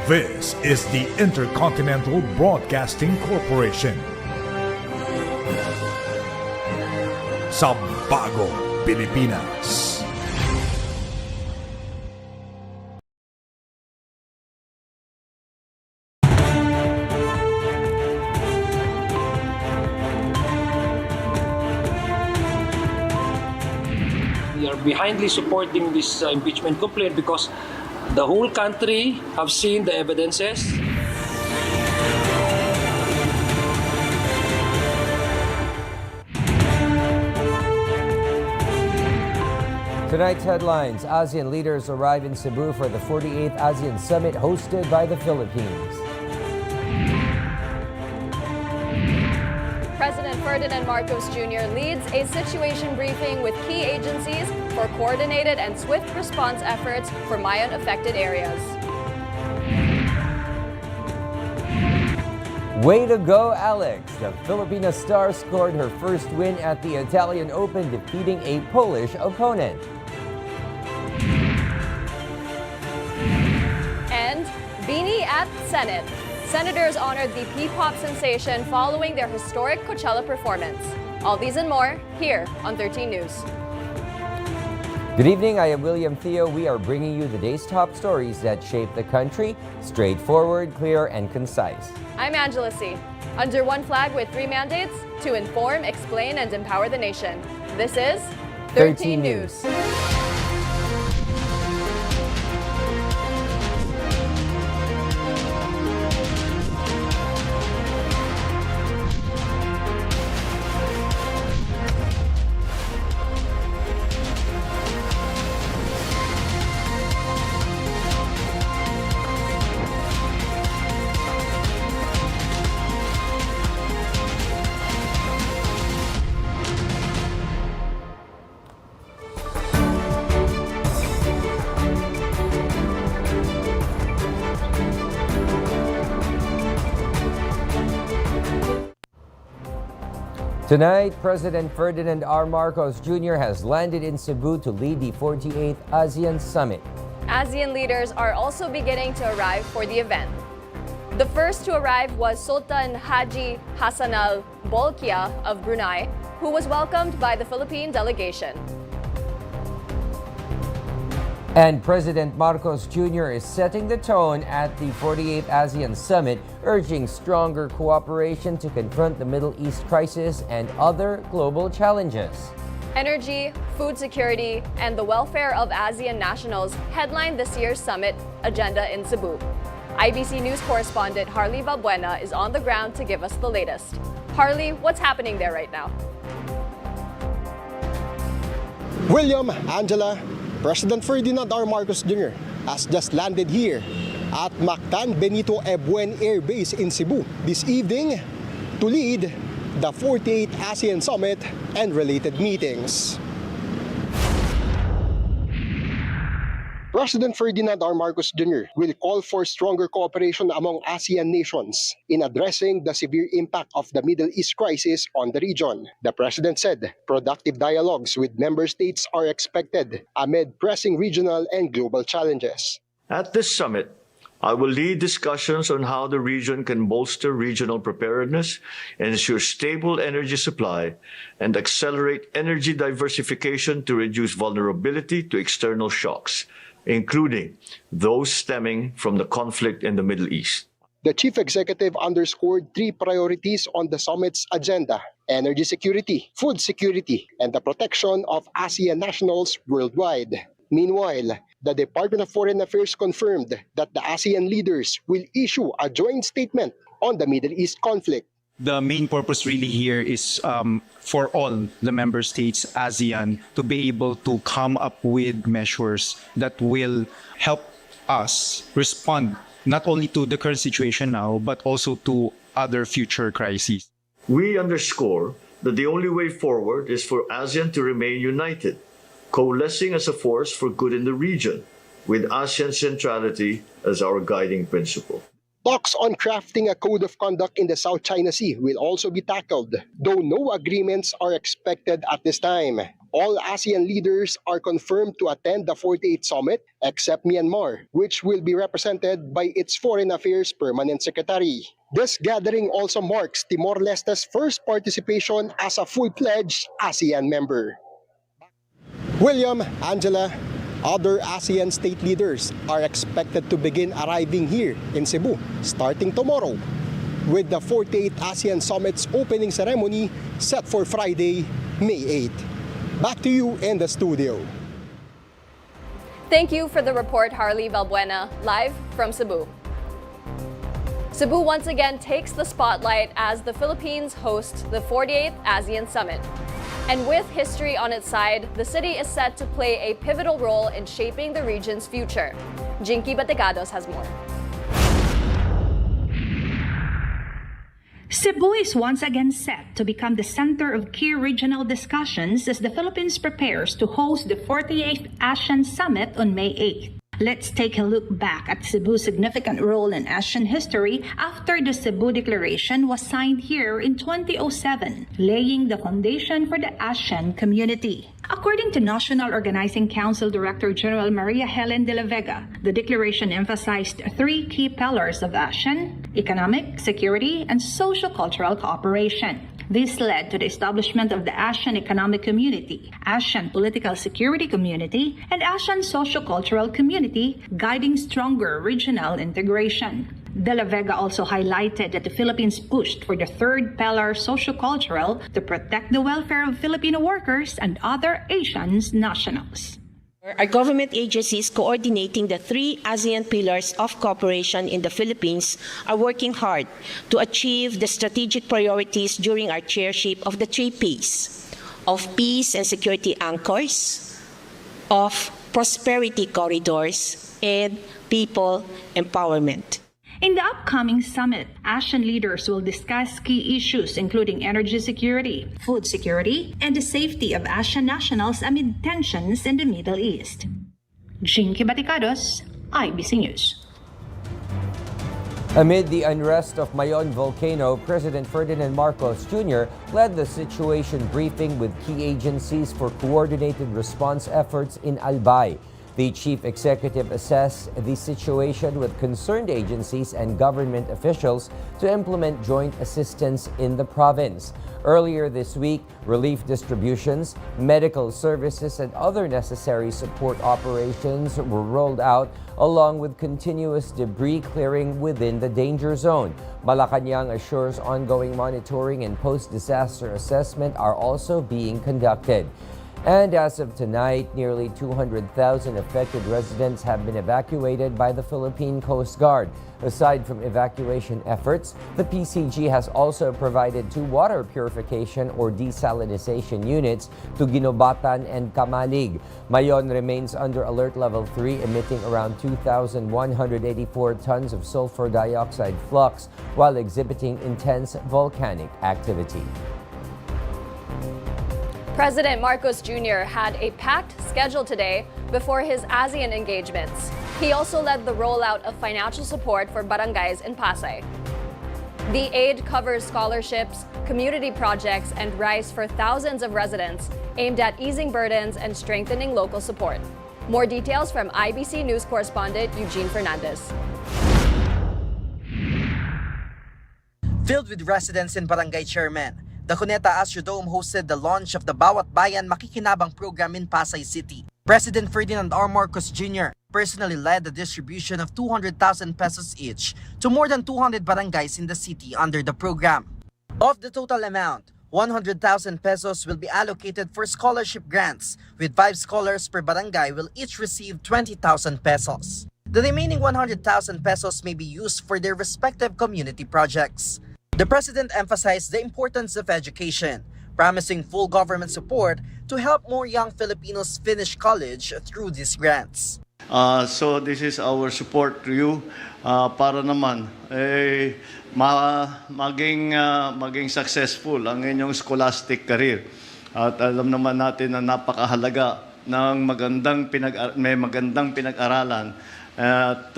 This is the Intercontinental Broadcasting Corporation. Sa Bagong Pilipinas. We are behindly supporting this impeachment complaint because the whole country have seen the evidences. Tonight's headlines: ASEAN leaders arrive in Cebu for the 48th ASEAN Summit hosted by the Philippines. President Ferdinand Marcos Jr. leads a situation briefing with key agencies for coordinated and swift response efforts for Mayon-affected areas. Way to go, Alex! The Filipina star scored her first win at the Italian Open, defeating a Polish opponent. And Beanie at Senate. Senators honored the P-pop sensation following their historic Coachella performance. All these and more, here on 13 News. Good evening, I am William Thio. We are bringing you the day's top stories that shape the country. Straightforward, clear, and concise. I'm Angela C. Under one flag with three mandates: to inform, explain, and empower the nation. This is 13 News. Tonight, President Ferdinand R. Marcos Jr. has landed in Cebu to lead the 48th ASEAN Summit. ASEAN leaders are also beginning to arrive for the event. The first to arrive was Sultan Haji Hassan Al Bolkiah of Brunei, who was welcomed by the Philippine delegation. And President Marcos Jr. is setting the tone at the 48th ASEAN Summit, urging stronger cooperation to confront the Middle East crisis and other global challenges. Energy, food security, and the welfare of ASEAN nationals headline this year's summit agenda in Cebu. IBC News correspondent Harley Valbuena is on the ground to give us the latest. Harley, what's happening there right now? William, Angela, President Ferdinand R. Marcos Jr. has just landed here at Mactan Benito Ebuen Air Base in Cebu this evening to lead the 48th ASEAN Summit and related meetings. President Ferdinand R. Marcos Jr. will call for stronger cooperation among ASEAN nations in addressing the severe impact of the Middle East crisis on the region. The President said productive dialogues with member states are expected amid pressing regional and global challenges. At this summit, I will lead discussions on how the region can bolster regional preparedness, ensure stable energy supply, and accelerate energy diversification to reduce vulnerability to external shocks, including those stemming from the conflict in the Middle East. The chief executive underscored three priorities on the summit's agenda: energy security, food security, and the protection of ASEAN nationals worldwide. Meanwhile, the Department of Foreign Affairs confirmed that the ASEAN leaders will issue a joint statement on the Middle East conflict. The main purpose really here is for all the member states, ASEAN, to be able to come up with measures that will help us respond not only to the current situation now, but also to other future crises. We underscore that the only way forward is for ASEAN to remain united, coalescing as a force for good in the region, with ASEAN centrality as our guiding principle. Talks on crafting a code of conduct in the South China Sea will also be tackled, though no agreements are expected at this time. All ASEAN leaders are confirmed to attend the 48th summit except Myanmar, which will be represented by its Foreign Affairs Permanent Secretary. This gathering also marks Timor-Leste's first participation as a full-fledged ASEAN member. William, Angela, other ASEAN state leaders are expected to begin arriving here in Cebu starting tomorrow, with the 48th ASEAN Summit's opening ceremony set for Friday, May 8th. Back to you in the studio. Thank you for the report, Harley Valbuena, live from Cebu. Cebu once again takes the spotlight as the Philippines host the 48th ASEAN Summit. And with history on its side, the city is set to play a pivotal role in shaping the region's future. Jinky Bategados has more. Cebu is once again set to become the center of key regional discussions as the Philippines prepares to host the 48th ASEAN Summit on May 8th. Let's take a look back at Cebu's significant role in ASEAN history after the Cebu Declaration was signed here in 2007, laying the foundation for the ASEAN community. According to National Organizing Council Director General Maria Helen de la Vega, the declaration emphasized three key pillars of ASEAN: economic, security, and socio-cultural cooperation. This led to the establishment of the ASEAN Economic Community, ASEAN Political Security Community, and ASEAN Socio-Cultural Community, guiding stronger regional integration. De la Vega also highlighted that the Philippines pushed for the third pillar, socio-cultural, to protect the welfare of Filipino workers and other Asian nationals. Our government agencies coordinating the three ASEAN pillars of cooperation in the Philippines are working hard to achieve the strategic priorities during our chairship of the three Ps, of peace and security anchors, of prosperity corridors, and people empowerment. In the upcoming summit, ASEAN leaders will discuss key issues including energy security, food security, and the safety of ASEAN nationals amid tensions in the Middle East. Jinky Baticados, IBC News. Amid the unrest of Mayon volcano, President Ferdinand Marcos Jr. led the situation briefing with key agencies for coordinated response efforts in Albay. The chief executive assessed the situation with concerned agencies and government officials to implement joint assistance in the province. Earlier this week, relief distributions, medical services, and other necessary support operations were rolled out, along with continuous debris clearing within the danger zone. Malacanang assures ongoing monitoring and post-disaster assessment are also being conducted. And as of tonight, nearly 200,000 affected residents have been evacuated by the Philippine Coast Guard. Aside from evacuation efforts, the PCG has also provided 2 water purification or desalinization units to Ginobatan and Camalig. Mayon remains under Alert Level 3, emitting around 2,184 tons of sulfur dioxide flux while exhibiting intense volcanic activity. President Marcos Jr. had a packed schedule today before his ASEAN engagements. He also led the rollout of financial support for barangays in Pasay. The aid covers scholarships, community projects, and rice for thousands of residents, aimed at easing burdens and strengthening local support. More details from IBC News correspondent Eugene Fernandez. Filled with residents and barangay chairmen, the Cuneta Astrodome hosted the launch of the Bawat Bayan Makikinabang program in Pasay City. President Ferdinand R. Marcos Jr. personally led the distribution of 200,000 pesos each to more than 200 barangays in the city under the program. Of the total amount, 100,000 pesos will be allocated for scholarship grants, with 5 scholars per barangay will each receive 20,000 pesos. The remaining 100,000 pesos may be used for their respective community projects. The President emphasized the importance of education, promising full government support to help more young Filipinos finish college through these grants. So this is our support to you para naman maging successful ang inyong scholastic career. At alam naman natin na napakahalaga ng may magandang pinag-aralan at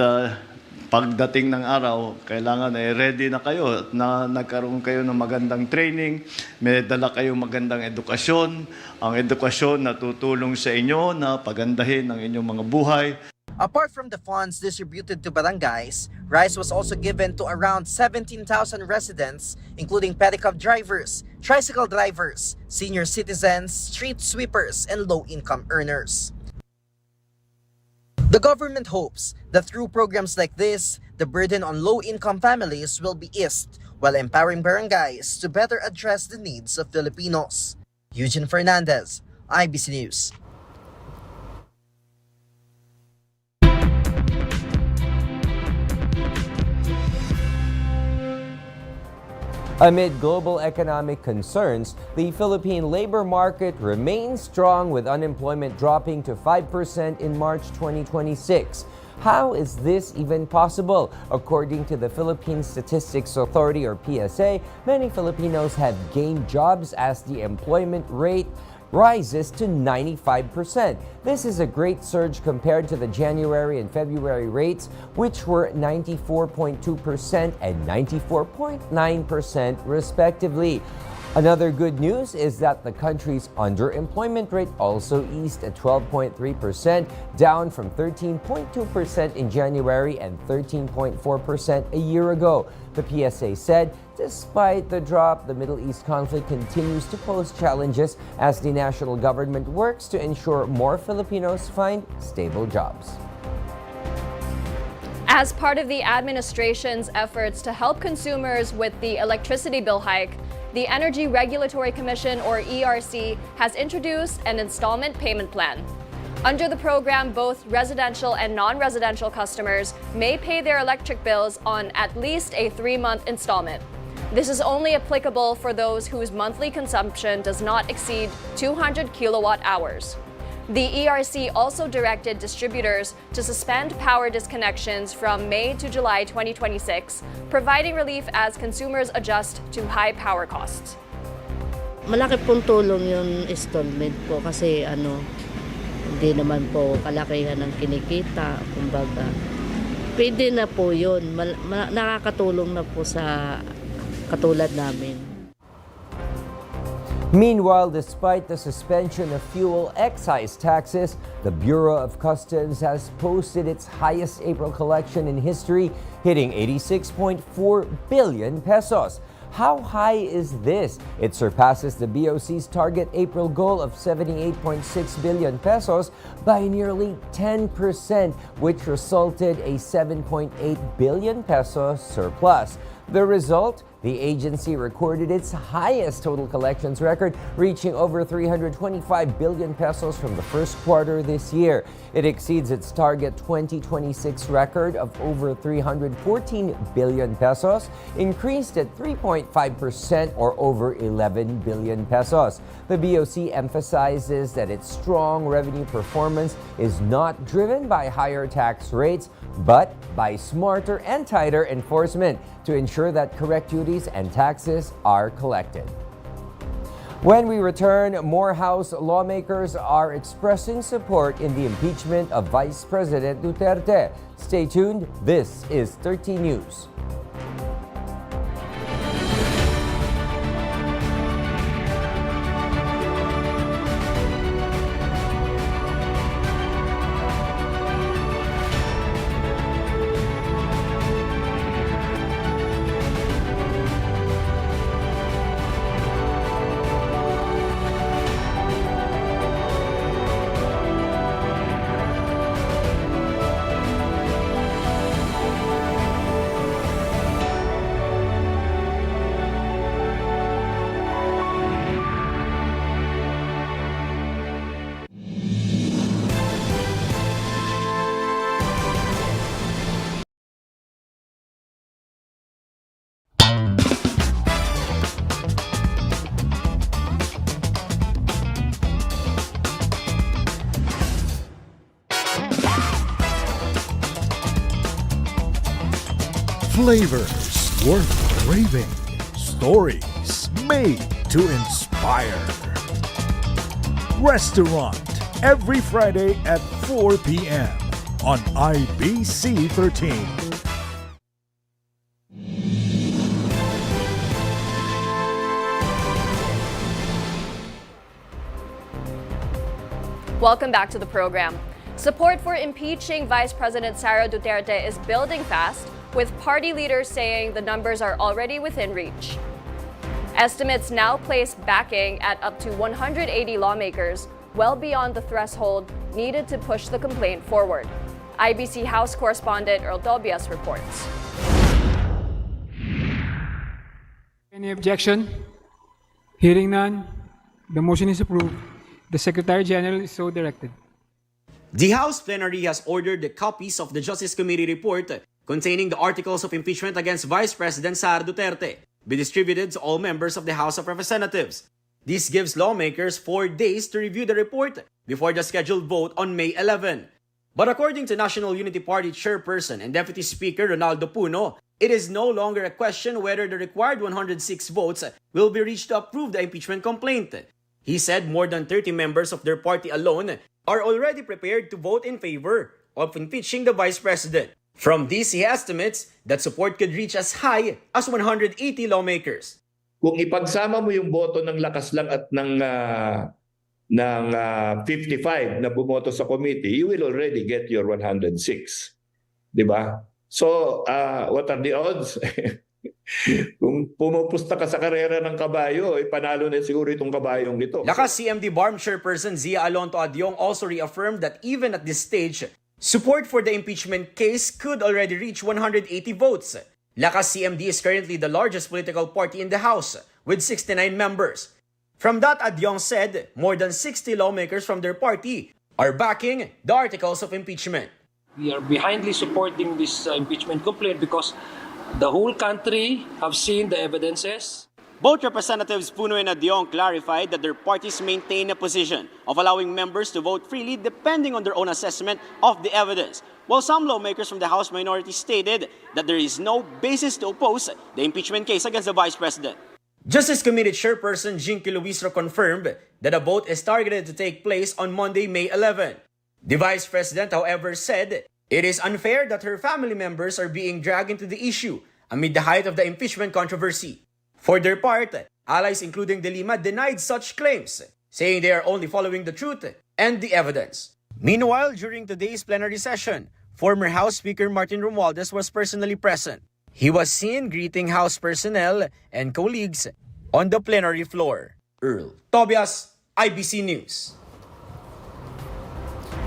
pagdating ng araw, kailangan ready na kayo at nagkaroon kayo ng magandang training, may dala kayong magandang edukasyon. Ang edukasyon na tutulong sa inyo na pagandahin ang inyong mga buhay. Apart from the funds distributed to barangays, rice was also given to around 17,000 residents, including pedicab drivers, tricycle drivers, senior citizens, street sweepers, and low-income earners. The government hopes that through programs like this, the burden on low-income families will be eased while empowering barangays to better address the needs of Filipinos. Eugene Fernandez, IBC News. Amid global economic concerns, the Philippine labor market remains strong with unemployment dropping to 5% in March 2026. How is this even possible? According to the Philippine Statistics Authority or PSA, many Filipinos have gained jobs as the employment rate rises to 95%. This is a great surge compared to the January and February rates, which were 94.2% and 94.9% respectively. Another good news is that the country's underemployment rate also eased at 12.3%, down from 13.2% in January and 13.4% a year ago. The PSA said, despite the drop, the Middle East conflict continues to pose challenges as the national government works to ensure more Filipinos find stable jobs. As part of the administration's efforts to help consumers with the electricity bill hike, the Energy Regulatory Commission, or ERC, has introduced an installment payment plan. Under the program, both residential and non-residential customers may pay their electric bills on at least a 3-month installment. This is only applicable for those whose monthly consumption does not exceed 200 kilowatt hours. The ERC also directed distributors to suspend power disconnections from May to July 2026, providing relief as consumers adjust to high power costs. Malaki pong tulong yung installment po kasi hindi naman po kalakihan ng kinikita, kumbaga. Pwede na po yun, nakakatulong na po sa katulad namin. Meanwhile, despite the suspension of fuel excise taxes, the Bureau of Customs has posted its highest April collection in history, hitting 86.4 billion pesos. How high is this? It surpasses the BOC's target April goal of 78.6 billion pesos by nearly 10%, which resulted a 7.8 billion pesos surplus. The result? The agency recorded its highest total collections record, reaching over 325 billion pesos from the first quarter this year. It exceeds its target 2026 record of over 314 billion pesos, increased at 3.5% or over 11 billion pesos. The BOC emphasizes that its strong revenue performance is not driven by higher tax rates, but by smarter and tighter enforcement to ensure that correct duties and taxes are collected. When we return, more House lawmakers are expressing support in the impeachment of Vice President Duterte. Stay tuned. This is 13 News. Flavors worth craving. Stories made to inspire. Restaurant every Friday at 4 p.m. on IBC 13. Welcome back to the program. Support for impeaching Vice President Sara Duterte is building fast, with party leaders saying the numbers are already within reach. Estimates now place backing at up to 180 lawmakers, well beyond the threshold needed to push the complaint forward. IBC House correspondent Earl Tobias reports. Any objection? Hearing none, the motion is approved. The Secretary General is so directed. The House plenary has ordered the copies of the Justice Committee report containing the articles of impeachment against Vice President Sara Duterte be distributed to all members of the House of Representatives. This gives lawmakers 4 days to review the report before the scheduled vote on May 11. But according to National Unity Party Chairperson and Deputy Speaker Ronaldo Puno, it is no longer a question whether the required 106 votes will be reached to approve the impeachment complaint. He said more than 30 members of their party alone are already prepared to vote in favor of impeaching the Vice President. From this, he estimates that support could reach as high as 180 lawmakers. Kung ipagsama mo yung boto ng lakas lang at ng 55 na bumoto sa committee, you will already get your 106. Di ba? So, what are the odds? Kung pumupusta ka sa karera ng kabayo, panalo na siguro itong kabayong ito. Lakas CMD BARM Chairperson Zia Alonto Adyong also reaffirmed that even at this stage, support for the impeachment case could already reach 180 votes. Lakas CMD is currently the largest political party in the House, with 69 members. From that, Adyong said more than 60 lawmakers from their party are backing the articles of impeachment. We are behindly supporting this impeachment complaint because the whole country have seen the evidences. Both Representatives Puno and Adyong clarified that their parties maintain a position of allowing members to vote freely depending on their own assessment of the evidence, while some lawmakers from the House minority stated that there is no basis to oppose the impeachment case against the Vice President. Justice Committee Chairperson Jinky Luisro confirmed that a vote is targeted to take place on Monday, May 11. The Vice President, however, said it is unfair that her family members are being dragged into the issue amid the height of the impeachment controversy. For their part, allies including De Lima denied such claims, saying they are only following the truth and the evidence. Meanwhile, during today's plenary session, former House Speaker Martin Romualdez was personally present. He was seen greeting House personnel and colleagues on the plenary floor. Earl Tobias, IBC News.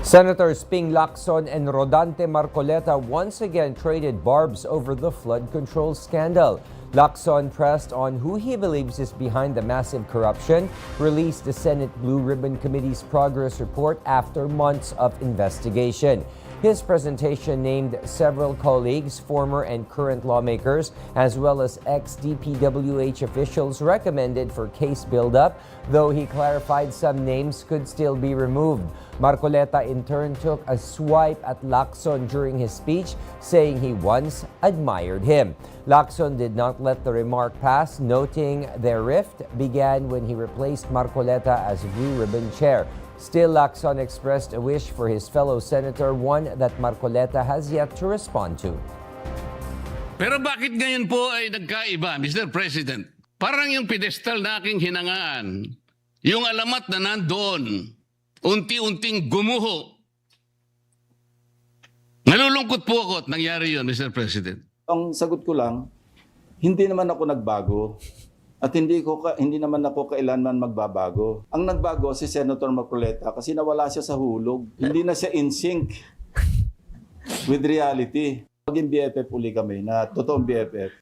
Senators Ping Lacson and Rodante Marcoleta once again traded barbs over the flood control scandal. Lacson pressed on who he believes is behind the massive corruption, released the Senate Blue Ribbon Committee's progress report after months of investigation. His presentation named several colleagues, former and current lawmakers, as well as ex-DPWH officials recommended for case buildup, though he clarified some names could still be removed. Marcoleta in turn took a swipe at Lacson during his speech, saying he once admired him. Lacson did not let the remark pass, noting their rift began when he replaced Marcoleta as Blue Ribbon Chair. Still, Lacson expressed a wish for his fellow senator, one that Marcoleta has yet to respond to. Pero bakit ngayon po ay nagkaiba, Mr. President? Parang yung pedestal na aking hinangaan, yung alamat na nandoon, unti-unting gumuho. Nalulungkot po ako at nangyari yun, Mr. President. Ang sagot ko lang, hindi naman ako nagbago. At hindi naman ako kailanman magbabago. Ang nagbago si Senator Marcoleta kasi nawala siya sa hulog. Hindi na siya in sync with reality. Maging BFF uli kami na totoong BFF.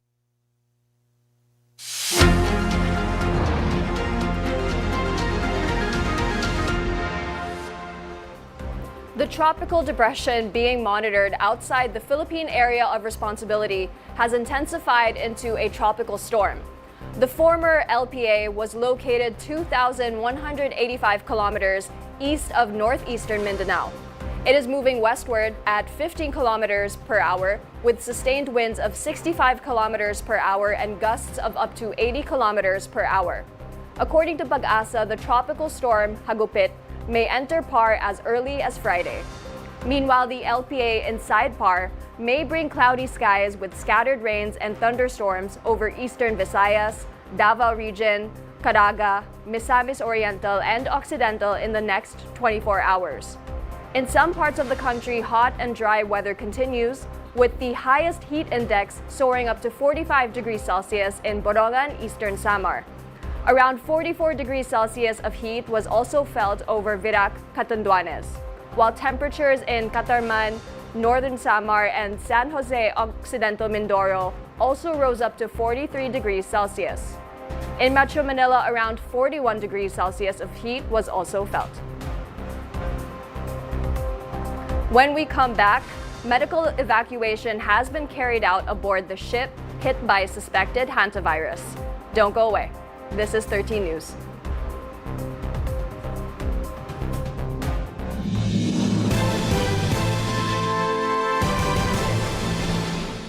The tropical depression being monitored outside the Philippine area of responsibility has intensified into a tropical storm. The former LPA was located 2,185 kilometers east of northeastern Mindanao. It is moving westward at 15 kilometers per hour with sustained winds of 65 kilometers per hour and gusts of up to 80 kilometers per hour. According to Pag-asa, the tropical storm Hagupit may enter PAR as early as Friday. Meanwhile, the LPA inside PAR may bring cloudy skies with scattered rains and thunderstorms over eastern Visayas, Davao region, Caraga, Misamis Oriental, and Occidental in the next 24 hours. In some parts of the country, hot and dry weather continues, with the highest heat index soaring up to 45 degrees Celsius in Borongan, Eastern Samar. Around 44 degrees Celsius of heat was also felt over Virac, Catanduanes, while temperatures in Catarman, Northern Samar, and San Jose Occidental Mindoro also rose up to 43 degrees Celsius. In Metro Manila, around 41 degrees Celsius of heat was also felt. When we come back, medical evacuation has been carried out aboard the ship hit by suspected hantavirus. Don't go away. This is 13 News.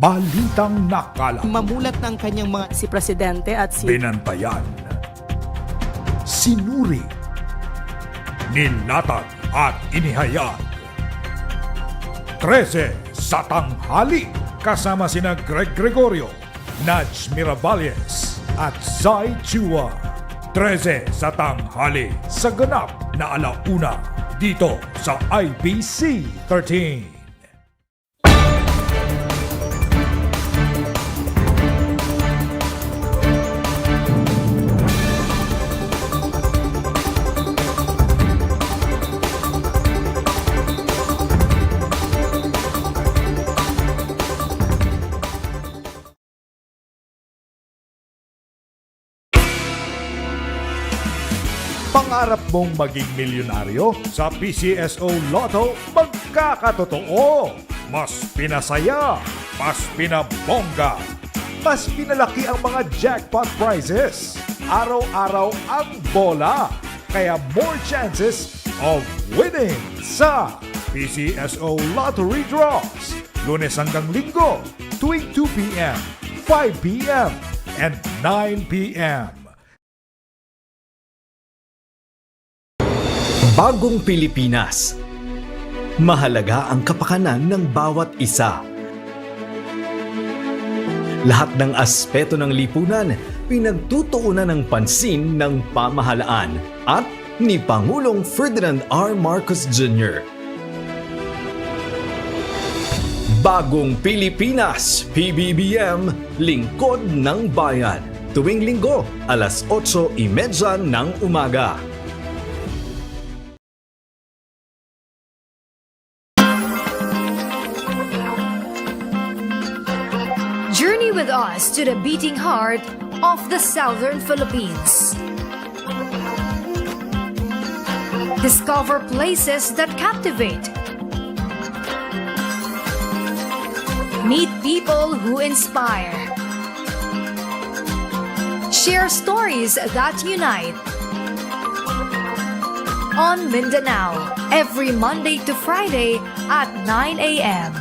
Balitang nakala. Mamulat ng kanyang mga si Presidente at si Binantayan. Sinuri. Nilatag at inihayag. 13 sa tanghali kasama sina Greg Gregorio, Naj Miravalles at Zai Chua. 13 sa tanghali sa ganap na alauna dito sa IBC 13. Pangarap mong maging milyonaryo? Sa PCSO Lotto, magkakatotoo. Mas pinasaya, mas pinabongga, mas pinalaki ang mga jackpot prizes. Araw-araw ang bola, kaya more chances of winning sa PCSO Lottery Draws. Lunes hanggang Linggo, tuwing 2 p.m., 5 p.m., and 9 p.m. Bagong Pilipinas. Mahalaga ang kapakanan ng bawat isa. Lahat ng aspeto ng lipunan pinagtutuunan ng pansin ng pamahalaan at ni Pangulong Ferdinand R. Marcos Jr. Bagong Pilipinas, PBBM, Lingkod ng Bayan. Tuwing Linggo, alas 8:30 ng umaga. Journey with us to the beating heart of the Southern Philippines. Discover places that captivate. Meet people who inspire. Share stories that unite. On Mindanao, every Monday to Friday at 9 a.m.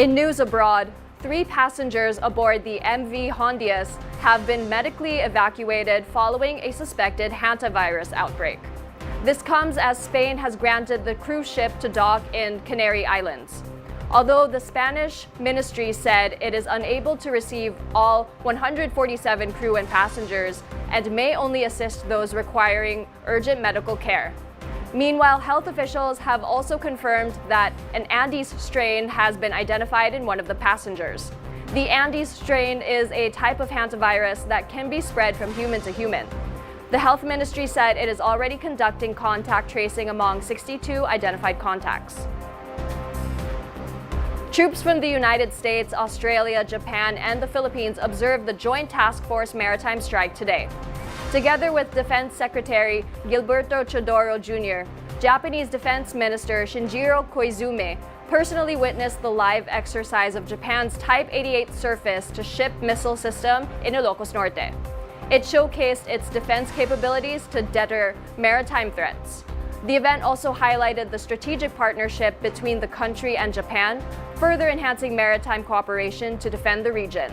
In news abroad, 3 passengers aboard the MV Hondias have been medically evacuated following a suspected hantavirus outbreak. This comes as Spain has granted the cruise ship to dock in Canary Islands. Although the Spanish ministry said it is unable to receive all 147 crew and passengers and may only assist those requiring urgent medical care. Meanwhile, health officials have also confirmed that an Andes strain has been identified in one of the passengers. The Andes strain is a type of hantavirus that can be spread from human to human. The health ministry said it is already conducting contact tracing among 62 identified contacts. Troops from the United States, Australia, Japan, and the Philippines observed the Joint Task Force maritime strike today. Together with Defense Secretary Gilberto Chodoro Jr., Japanese Defense Minister Shinjiro Koizumi personally witnessed the live exercise of Japan's Type 88 surface-to-ship missile system in Ilocos Norte. It showcased its defense capabilities to deter maritime threats. The event also highlighted the strategic partnership between the country and Japan, further enhancing maritime cooperation to defend the region.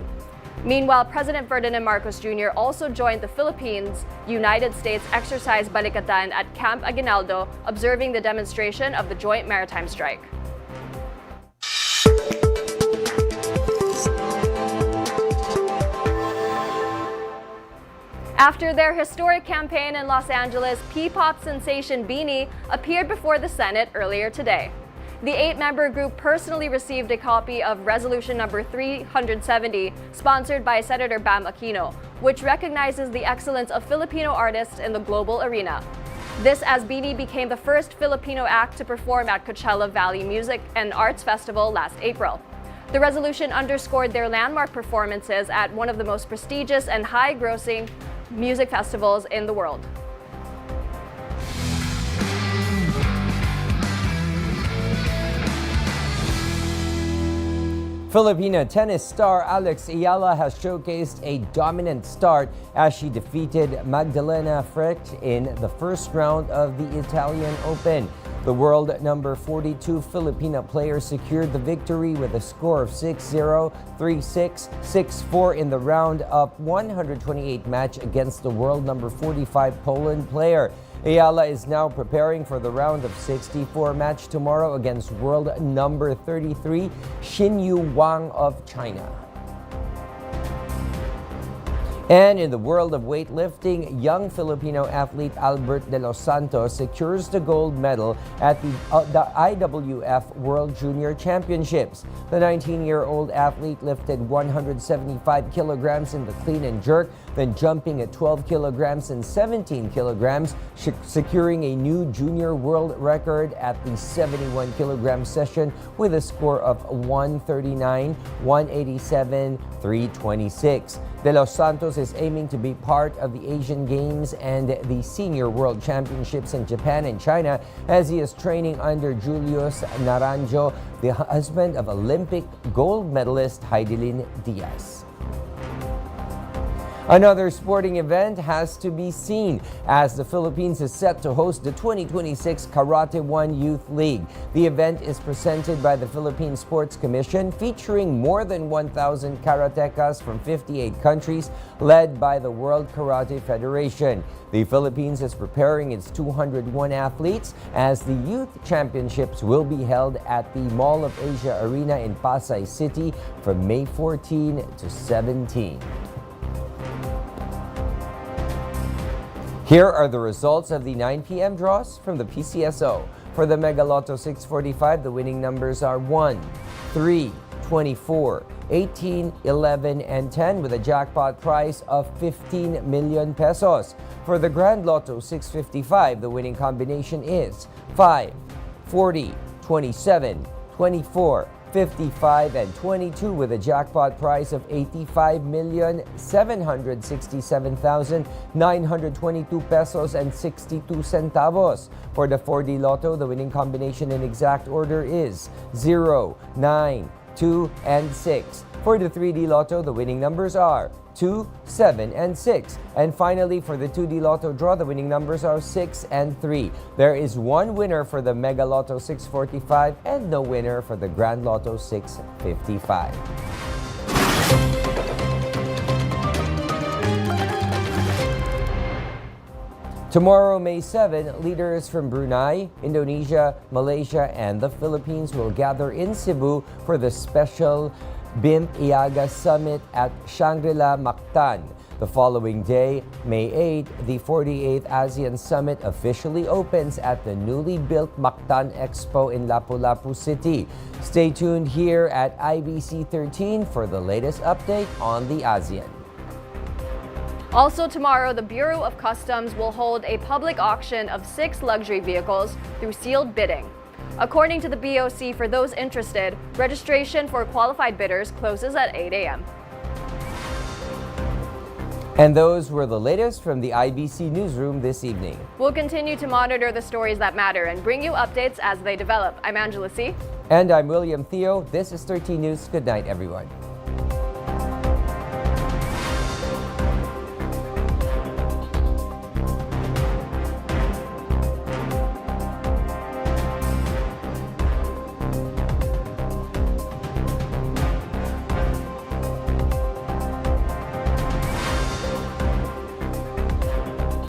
Meanwhile, President Ferdinand Marcos Jr. also joined the Philippines-United States exercise Balikatan at Camp Aguinaldo, observing the demonstration of the Joint Maritime Strike. After their historic campaign in Los Angeles, P-pop sensation BINI appeared before the Senate earlier today. The 8-member group personally received a copy of Resolution Number 370, sponsored by Senator Bam Aquino, which recognizes the excellence of Filipino artists in the global arena. This as BINI became the first Filipino act to perform at Coachella Valley Music and Arts Festival last April. The resolution underscored their landmark performances at one of the most prestigious and high-grossing music festivals in the world. Filipino tennis star Alex Ayala has showcased a dominant start as she defeated Magdalena Frech in the first round of the Italian Open. The world number 42 Filipino player secured the victory with a score of 6-0, 3-6, 6-4 in the round of 128 match against the world number 45 Poland player. Ayala is now preparing for the round of 64 match tomorrow against world number 33 Xinyu Wang of China. And in the world of weightlifting, young Filipino athlete Albert De Los Santos secures the gold medal at the IWF World Junior Championships. The 19-year-old athlete lifted 175 kilograms in the clean and jerk, then jumping at 12 kilograms and 17 kilograms, securing a new junior world record at the 71 kilogram session with a score of 139, 187, 326. De Los Santos is aiming to be part of the Asian Games and the Senior World Championships in Japan and China as he is training under Julius Naranjo, the husband of Olympic gold medalist Heidelin Diaz. Another sporting event has to be seen as the Philippines is set to host the 2026 Karate 1 Youth League. The event is presented by the Philippine Sports Commission, featuring more than 1,000 karatekas from 58 countries, led by the World Karate Federation. The Philippines is preparing its 201 athletes as the Youth Championships will be held at the Mall of Asia Arena in Pasay City from May 14 to 17. Here are the results of the 9 p.m. draws from the PCSO. For the Mega Lotto 645, the winning numbers are 1, 3, 24, 18, 11, and 10 with a jackpot price of 15 million pesos. For the Grand Lotto 655, the winning combination is 5, 40, 27, 24, 55, and 22 with a jackpot price of 85,767,922 pesos and 62 centavos. For the 4D Lotto, the winning combination in exact order is 0, 9, 2, and 6. For the 3D Lotto, the winning numbers are 2, 7, and 6. And finally, for the 2D Lotto draw, the winning numbers are 6 and 3. There is one winner for the Mega Lotto 645 and no winner for the Grand Lotto 655. Tomorrow, May 7, leaders from Brunei, Indonesia, Malaysia, and the Philippines will gather in Cebu for the special BIMP-IAGA Summit at Shangri-La Mactan. The following day, May 8, the 48th ASEAN Summit officially opens at the newly built Mactan Expo in Lapu-Lapu City. Stay tuned here at IBC 13 for the latest update on the ASEAN. Also tomorrow, the Bureau of Customs will hold a public auction of 6 luxury vehicles through sealed bidding. According to the BOC, for those interested, registration for qualified bidders closes at 8 a.m. And those were the latest from the IBC Newsroom this evening. We'll continue to monitor the stories that matter and bring you updates as they develop. I'm Angela C. And I'm William Thio. This is 13 News. Good night, everyone.